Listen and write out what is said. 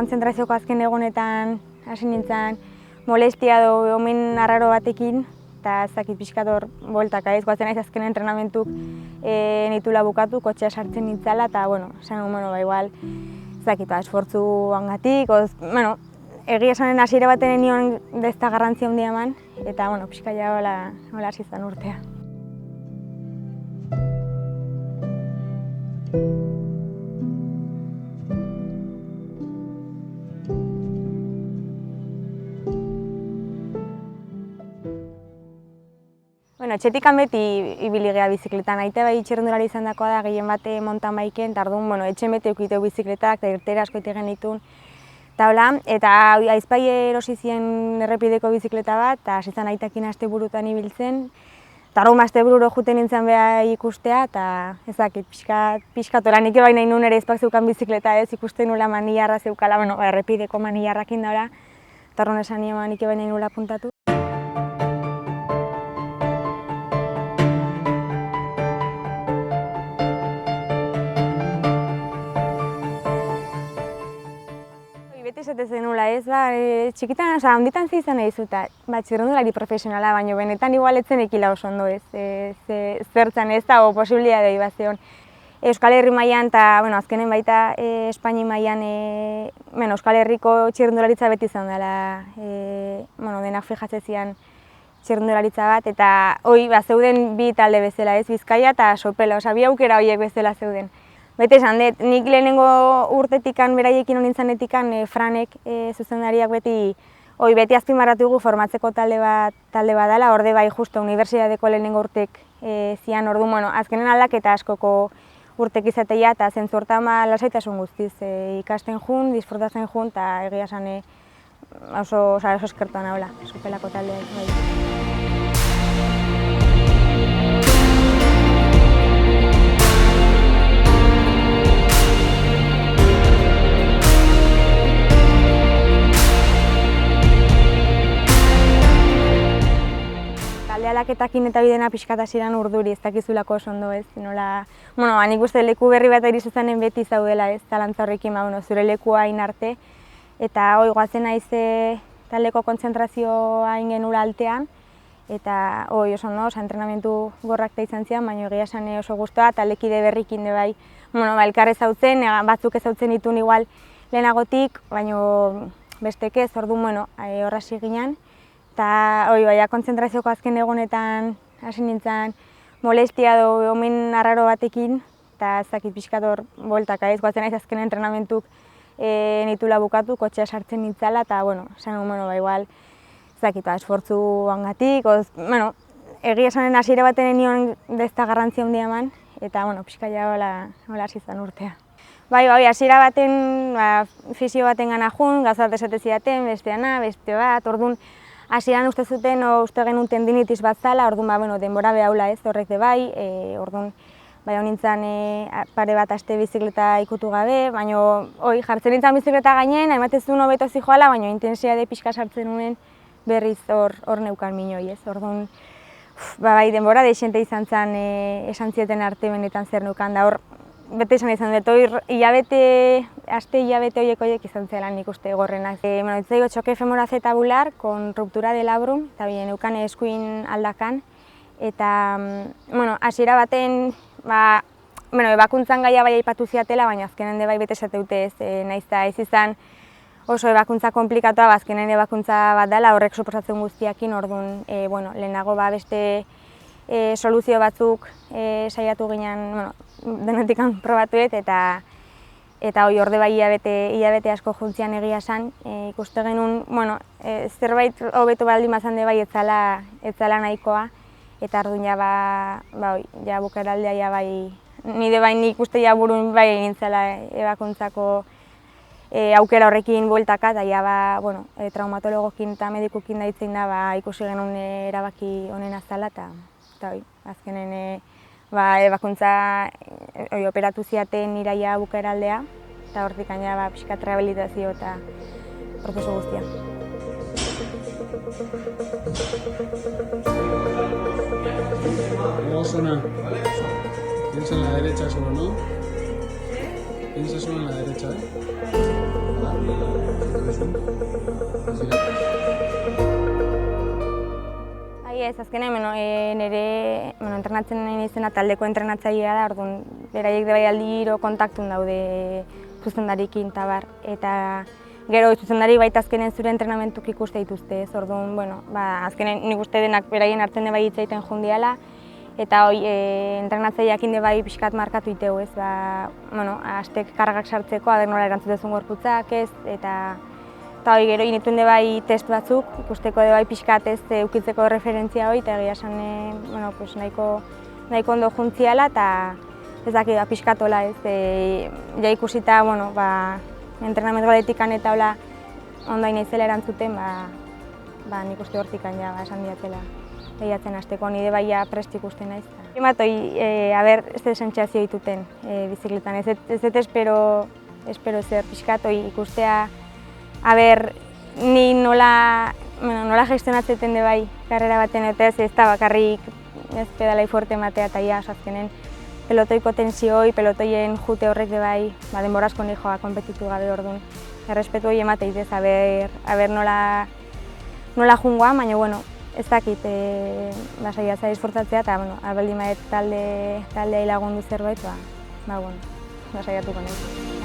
Konzentrazioko azken egunetan hasi nintzen molestia edo omen arraro batekin, eta ez dakit pixkat hor bueltaka ez, goazen naiz azken entrenamentuk nitula bukatu, kotxea sartzen nintzala, eta, esan igual, ez dakit, esfortzu hangatik, egia esanen hasiera baten nion dezta garrantzia handia eman, eta, pixka ja hola hasi zen urtea. Etxetikan beti ibili geha bizikletan, aite bai txirrindulari izan dakoa da, gehien bate mountain biken, eta orduan, etxen beti eukiteu bizikletak, eta irtera asko ite genitun. Eta aizpai erosi zien errepideko bizikleta bat, eta hasi zen aitakin asteburutan ibiltzen. Eta orduan astebururo juten nintzen beha ikustea, eta ez dakit, pixkat ora nik ebain nahi nun ere ezpak zeukan bizikleta ez, ikusten nula manillarra zeukala, errepideko manillarrakin daura, eta orduan esan nien nik ebain nahi nula puntatu. Beti esatezen nula ez, txikitan, handitan izan nahi zuta, txirrindulari profesionala, baina benetan igual etzen ekila oso ondo ez, zertzen ez dago posibilia da ibazion. Euskal Herri mailan eta azkenen baita Espaini mailan Euskal Herriko txirrindularitza beti izan dela, denak fijatzen txirrindularitza bat, eta hoi zeuden bi talde bezala ez, Bizkaia eta Sopela, bi aukera horiek bezala zeuden. Bete esan dut, nik lehenengo urtetikan, beraiekin honintzenetikan, Franek zuzendariak beti azpimarratu dugu formatzeko talde bat dela, orde bai justo unibertsitateko lehenengo urtek zian, azkenen aldaketa askoko urtek izateia, eta zentzu hortan lasaitasun guztiz ikasten jun, disfrutatzen jun, eta egia esan oso eskertuan nagoela, Sopelako taldea. Aldaketakin eta bidena pixkat hasieran urduri, ez dakizulako oso ondo ez, nik uste leku berri bat irizatzen beti zaudela ez, zalantza horrekin, zure lekua hain arte, eta goazen naiz taldeko kontzentrazioa hain genula altean, eta oso ondo, entrenamentu gorrak da izan zian, baina egia esan oso guztua, talekide berrikin de bai, elkar ezautzen, batzuk ezautzen ditun igual lehenagotik, baina bestek ez, orduan, horra ginen. Eta kontzentrazioko azken egunetan hasi nintzen molestia edo omen arraro batekin, eta ez dakit pixkat hor bueltaka ez, goazen naiz azken entrenamentuk nitula bukatu, kotxea sartzen nintzala, eta esan igual, ez dakit, esfortzu hangatik, egia esanen hasiera baten nion dezta garrantzia handia eman, eta pixka ja hola hasi zen urtea. Hasiera baten, fisio baten gana jun, gauza bat esate zidaten, besteana, beste bat, orduan, hasieran uste zuten, uste genuen tendinitis bat zala, orduan denbora behaula ez, horrek de bai, orduan honintzen pare bat aste bizikleta ikutu gabe, baina jartzen nintzen bizikleta gainen, haimatezun hobeto zijoala, baina intensiade pixka sartzen nuen berriz hor neukan minoi ez, orduan denbora deixente izan zen esan zieten arte benetan zer neukan da hor, bete esan izan dut, aste hilabete horiek izan zela nik uste gorrenak. Itzaigo txoke femorazetabular, kon ruptura de labrum, eta neukan eskuin aldakan. Eta, hasiera baten, ebakuntzan gaia bai aipatu ziatela, baina azkenen de bai bete esateute ez, nahiz eta ez izan oso ebakuntza komplikatua, azkenen ebakuntza bat dela, horrek suposatzen guztiakin, orduan, lehenago beste soluzio batzuk saiatu ginen, denetikan probatuet, eta orde bai hilabete asko juntzian egia esan, ikuste genuen, zerbait hobetu baldin bazan de bai ez zala nahikoa, eta orduan ja bukeraldea ja bai, nire bai nik uste ja burun bai nintzela ebakuntzako aukera horrekin bueltaka, eta ja traumatologokin eta medikukin da hitzen da ikusi genuen erabaki honen azala, eta azkenen ebakuntza operatu ziaten iraia bukaeraldea, eta hortik gaina pixkat rehabilitazio eta prozesu guztia. ¿Cómo suena? Piensa en la derecha solo, ¿no? Inicias uno en la derecha, ¿eh? Ahora, Ez, azkenean, nire entrenatzen nahi izena taldeko entrenatzailea da, orduan, beraiek bai aldiro kontaktun daude zuzendarikin eta bar. Eta gero zuzendari baita azkenen zure entrenamentuk ikuste dituzte, ez, orduan, azkenen nik uste denak beraien hartzen de bai hitzaiten jundiala, eta entrenatzaileak inde bai pixkat markatu iteu, ez, aztek kargak sartzeko, aber nola erantzutezun gorputzak, ez, eta gero inituen de bai test batzuk, ikusteko de bai pixkat ez ukitzeko referentzia hori, eta egia esan nahiko ondo juntziala, eta ez dakit pixkatola ez, ja ikusita, entrenamendu galetikan eta hola ondo naizela erantzuten, nik uste hortikan ja esan diatela lehiatzen hasteko, nire bai prest ikusten naiz. Emat hori, ez sentsazio dituten bizikletan, ez espero zer pixkat hori ikustea, ni nola gestionatzeten de bai karrera baten eta ez da bakarrik ez pedalai fuerte matea eta ia azkenen pelotoiko tensioi, pelotoien jute horrek de bai denborazko nijoa konpetitu gabe orduan. Errespetu hori emateit ez, nola jungoa, baina ez dakit saiatzea disfortzatzea eta albaldin maet taldea lagundu zerbait, saiatuko nahi.